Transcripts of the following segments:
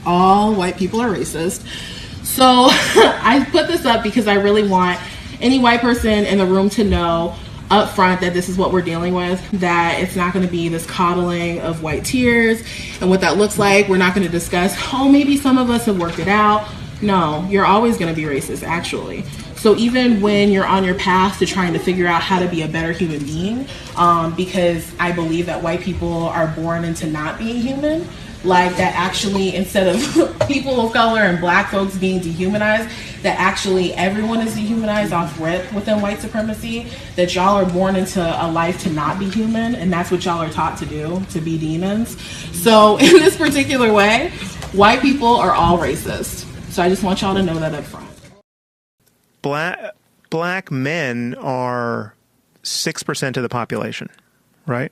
all white people are racist. So I put this up because I really want any white person in the room to know up front that this is what we're dealing with, that it's not going to be this coddling of white tears and what that looks like. We're not going to discuss, oh, maybe some of us have worked it out. No, you're always going to be racist, actually. So even when you're on your path to trying to figure out how to be a better human being, because I believe that white people are born into not being human, like that actually, instead of people of color and black folks being dehumanized, that actually everyone is dehumanized off rip within white supremacy, that y'all are born into a life to not be human, and that's what y'all are taught to do, to be demons. So in this particular way, white people are all racist. So I just want y'all to know that up front. Black men are 6% of the population, right?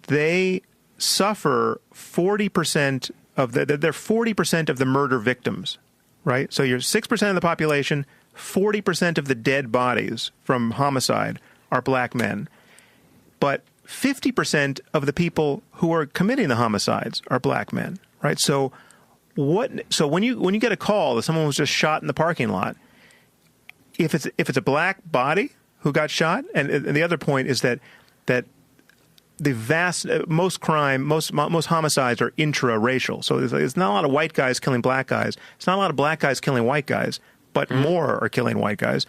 They suffer 40% of they're 40% of the murder victims, right? So you're 6% of the population, 40% of the dead bodies from homicide are black men. But 50% of the people who are committing the homicides are black men, right? So when you get a call that someone was just shot in the parking lot, if it's a black body who got shot, and the other point is that the most homicides are intra-racial. So there's not a lot of white guys killing black guys. It's not a lot of black guys killing white guys, but more are killing white guys.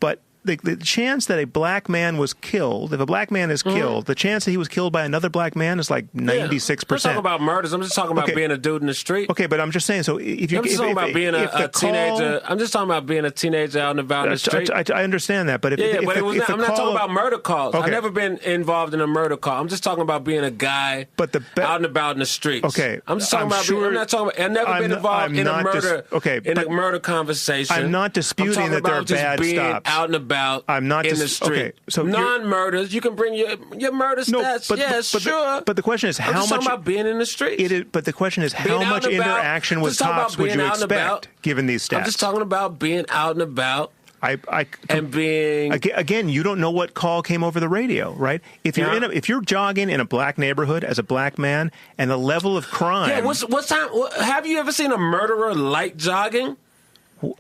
But the chance that a black man was killed, if a black man is killed, the chance that he was killed by another black man is like 96%. I'm talking about murders. I'm just talking about being a dude in the street. Okay, but I'm just saying. So if you, I'm just talking about being a teenager. I'm just talking about being a teenager out and about in the street. I understand that, but I'm not talking about murder calls. Okay. I've never been involved in a murder call. I'm just talking about being a guy out and about in the streets. Okay, I'm just talking about. I'm not talking about. I've never been involved in a murder. A murder conversation. I'm not disputing that there are bad stops. Out and about. I'm not in the street. Okay, so non-murders, you can bring your murder stats. Sure. But the question is how much. I'm just talking about being in the street. But the question is how much interaction with cops would you expect, given these stats? I'm just talking about being out and about. And being again, you don't know what call came over the radio, right? If you're jogging in a black neighborhood as a black man, and the level of crime. Yeah. What time? Have you ever seen a murderer light jogging?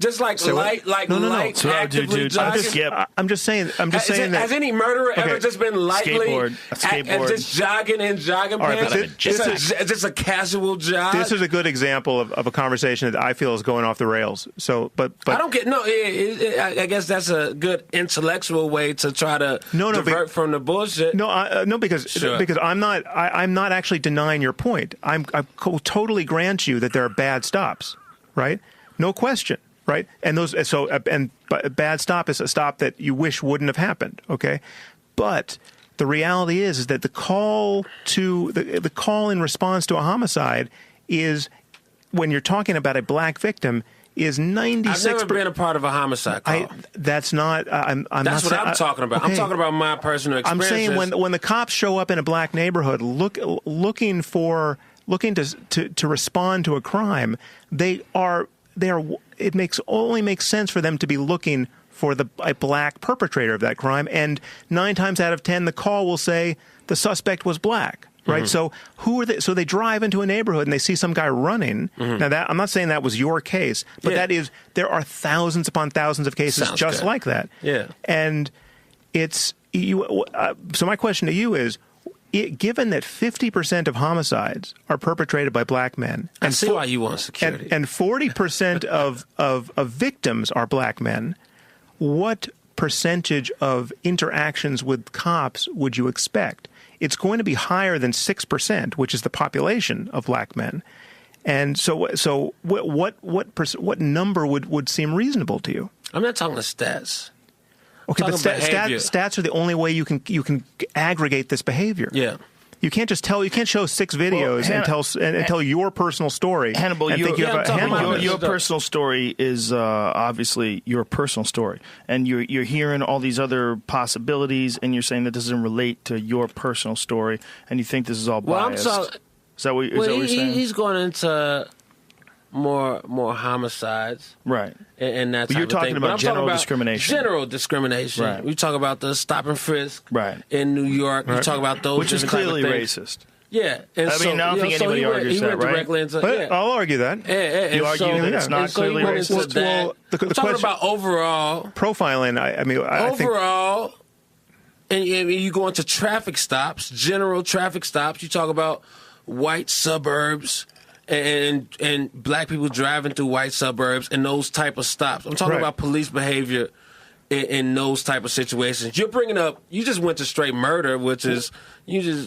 Just like actively jogging. I'm just saying that. Has any murderer ever just been lightly skateboard. Just jogging in jogging pants? Is this a casual jog? This is a good example of a conversation that I feel is going off the rails. So, but I don't get I guess that's a good intellectual way to try to divert from the bullshit. Because I'm not actually denying your point. I totally grant you that there are bad stops, right? No question. Right, and bad stop is a stop that you wish wouldn't have happened. Okay, but the reality is that the call in response to a homicide is, when you're talking about a black victim, is 96%. I've never been a part of a homicide call. That's not. That's what I'm talking about. Okay. I'm talking about my personal experiences. I'm saying when the cops show up in a black neighborhood looking to respond to a crime, it only makes sense for them to be looking for a black perpetrator of that crime, and 9 times out of 10, the call will say the suspect was black, right? So who are they? So they drive into a neighborhood and they see some guy running. Now I'm not saying that was your case, but there are thousands upon thousands of cases like that. Yeah, and it's you. So my question to you is, given that 50% of homicides are perpetrated by black men, I see why you want security, and 40% of victims are black men, what percentage of interactions with cops would you expect? It's going to be higher than 6%, which is the population of black men. And so what number would seem reasonable to you? I'm not talking the stats. Okay, but stats are the only way you can aggregate this behavior. Yeah. You can't show 6 videos and tell your personal story. Hannibal, your personal story is obviously your personal story, and you're hearing all these other possibilities, and you're saying that doesn't relate to your personal story, and you think this is all biased. Is that what you're saying? He's going into more homicides, right? And that's you're talking about general discrimination. General discrimination. Right. We talk about the stop and frisk, right, in New York. We talk about those, which is clearly racist. Yeah, and I mean, I don't think anybody argues that, right? But I'll argue that. You argue that it's not clearly racist. Well, the talking about overall profiling. I think overall, and you go into traffic stops, general traffic stops. You talk about white suburbs and black people driving through white suburbs and those type of stops. I'm talking about police behavior in those type of situations. You're bringing up, you just went to straight murder, which is, that's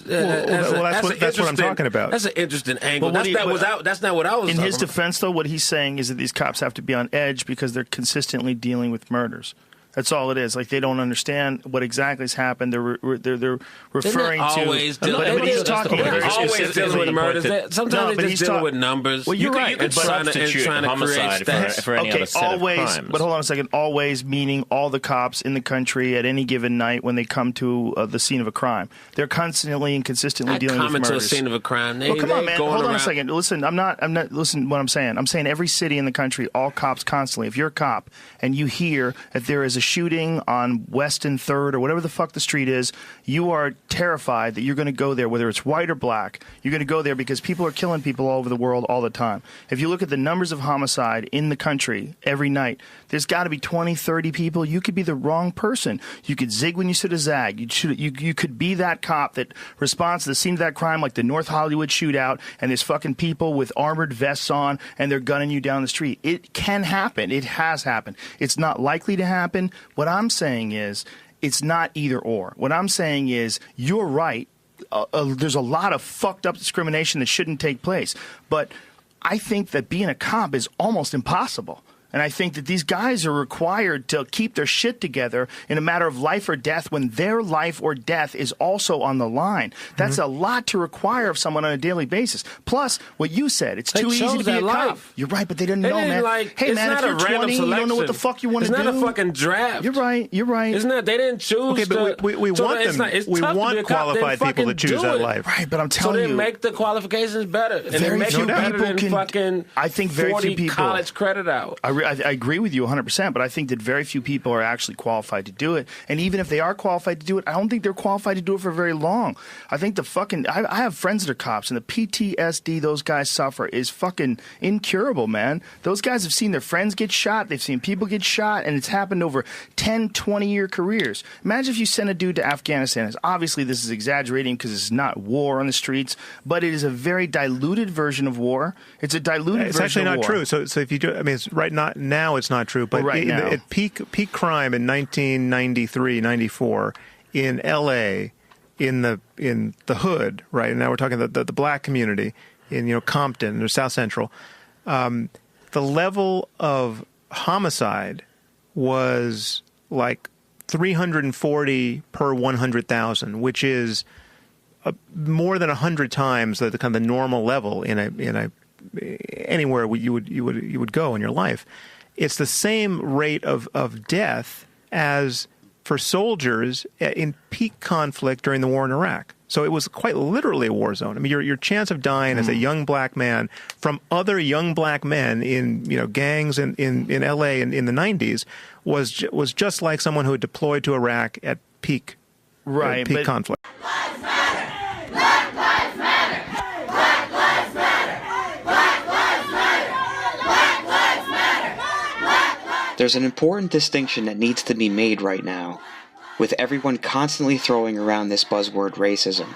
what I'm talking about. That's an interesting angle. That's not what I was talking about. In his defense, though, what he's saying is that these cops have to be on edge because they're consistently dealing with murders. That's all it is. Like, they don't understand what exactly has happened. They're referring always to. But he's talking. Always dealing with murders. Sometimes they're just dealing with numbers. Well, you could substitute homicide for any other set of crimes. But hold on a second. Always meaning all the cops in the country at any given night when they come to the scene of a crime. They're constantly and consistently dealing with murders. To a scene of a crime. Come on, man. Hold on a second. Listen, I'm not. Listen, what I'm saying. I'm saying every city in the country, all cops constantly. If you're a cop and you hear that there is a shooting on West and 3rd or whatever the fuck the street is, you are terrified that you're going to go there, whether it's white or black. You're going to go there because people are killing people all over the world all the time. If you look at the numbers of homicide in the country every night, there's got to be 20, 30 people. You could be the wrong person. You could zig when you should have zagged. You could be that cop that responds to the scene of that crime, like the North Hollywood shootout, and there's fucking people with armored vests on and they're gunning you down the street. It can happen. It has happened. It's not likely to happen. What I'm saying is it's not either or. What I'm saying is you're right. There's a lot of fucked up discrimination that shouldn't take place. But I think that being a cop is almost impossible. And I think that these guys are required to keep their shit together in a matter of life or death when their life or death is also on the line. That's a lot to require of someone on a daily basis. Plus, what you said, it's too easy to be a cop. You're right, but they didn't know, man. Hey, man, if you're 20, you don't know what the fuck you want to do. It's not a fucking draft. You're right. Isn't that they didn't choose? Okay, but we want them. We want qualified people to choose that life. Right, but I'm telling you. So they make the qualifications better. And very make few it better people than fucking I think very few people college credit out. I agree with you 100%, but I think that very few people are actually qualified to do it. And even if they are qualified to do it, I don't think they're qualified to do it for very long. I think I have friends that are cops, and the PTSD those guys suffer is fucking incurable, man. Those guys have seen their friends get shot, they've seen people get shot, and it's happened over 10, 20-year careers. Imagine if you sent a dude to Afghanistan. Obviously, this is exaggerating because it's not war on the streets, but it is a very diluted version of war. It's a diluted version of war. It's actually not true. So if you do, I mean, it's now it's not true, but at peak crime in 1993, 94 in L.A. in the hood, right? And now we're talking the black community in Compton or South Central. The level of homicide was like 340 per 100,000, which is more than 100 times the kind of the normal level in a anywhere you would go in your life. It's the same rate of death as for soldiers in peak conflict during the war in Iraq. So it was quite literally a war zone. I mean, your chance of dying as a young black man from other young black men in gangs in L.A. in the 90s was just like someone who had deployed to Iraq at peak conflict. Lives matter. Black lives matter. Black lives matter. Black lives matter. Black lives matter. Black lives. There's an important distinction that needs to be made right now, with everyone constantly throwing around this buzzword racism.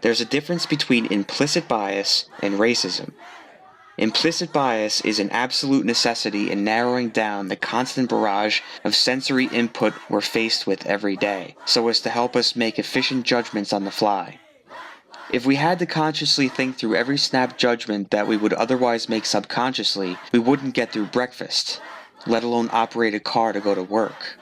There's a difference between implicit bias and racism. Implicit bias is an absolute necessity in narrowing down the constant barrage of sensory input we're faced with every day, so as to help us make efficient judgments on the fly. If we had to consciously think through every snap judgment that we would otherwise make subconsciously, we wouldn't get through breakfast, let alone operate a car to go to work.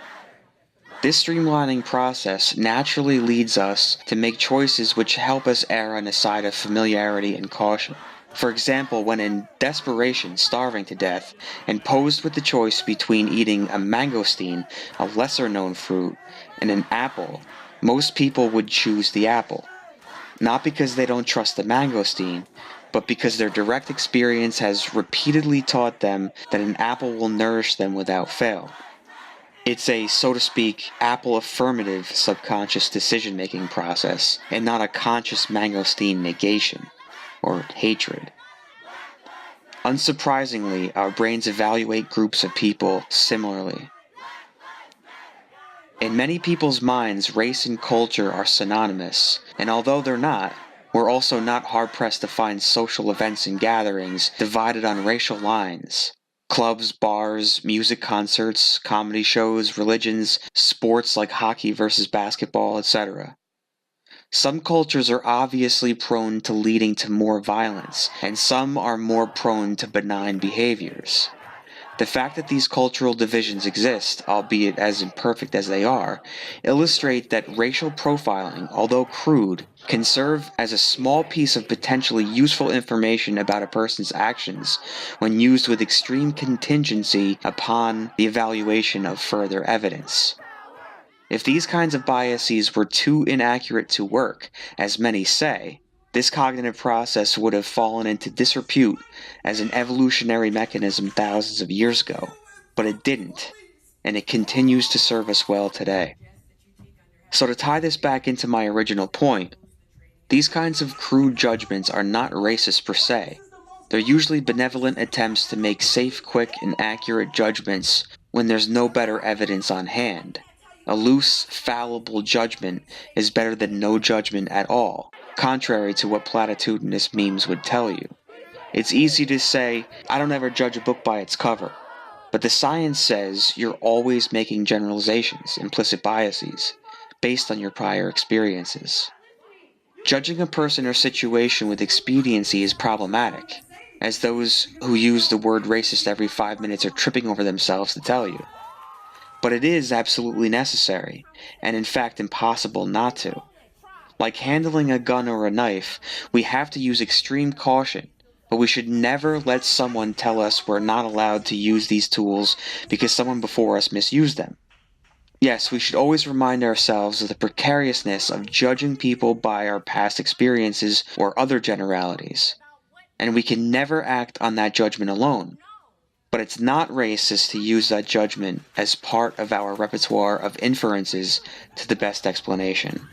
This streamlining process naturally leads us to make choices which help us err on the side of familiarity and caution. For example, when in desperation starving to death and posed with the choice between eating a mangosteen, a lesser-known fruit, and an apple, most people would choose the apple. Not because they don't trust the mangosteen, but because their direct experience has repeatedly taught them that an apple will nourish them without fail. It's a, so to speak, apple-affirmative subconscious decision-making process, and not a conscious mangosteen-negation, or hatred. Unsurprisingly, our brains evaluate groups of people similarly. In many people's minds, race and culture are synonymous, and although they're not, we're also not hard-pressed to find social events and gatherings divided on racial lines. Clubs, bars, music concerts, comedy shows, religions, sports like hockey versus basketball, etc. Some cultures are obviously prone to leading to more violence, and some are more prone to benign behaviors. The fact that these cultural divisions exist, albeit as imperfect as they are, illustrate that racial profiling, although crude, can serve as a small piece of potentially useful information about a person's actions when used with extreme contingency upon the evaluation of further evidence. If these kinds of biases were too inaccurate to work, as many say, this cognitive process would have fallen into disrepute as an evolutionary mechanism thousands of years ago, but it didn't, and it continues to serve us well today. So to tie this back into my original point, these kinds of crude judgments are not racist per se. They're usually benevolent attempts to make safe, quick, and accurate judgments when there's no better evidence on hand. A loose, fallible judgment is better than no judgment at all, contrary to what platitudinous memes would tell you. It's easy to say, I don't ever judge a book by its cover, but the science says you're always making generalizations, implicit biases, based on your prior experiences. Judging a person or situation with expediency is problematic, as those who use the word racist every 5 minutes are tripping over themselves to tell you. But it is absolutely necessary, and in fact impossible not to. Like handling a gun or a knife, we have to use extreme caution, but we should never let someone tell us we're not allowed to use these tools because someone before us misused them. Yes, we should always remind ourselves of the precariousness of judging people by our past experiences or other generalities, and we can never act on that judgment alone. But it's not racist to use that judgment as part of our repertoire of inferences to the best explanation.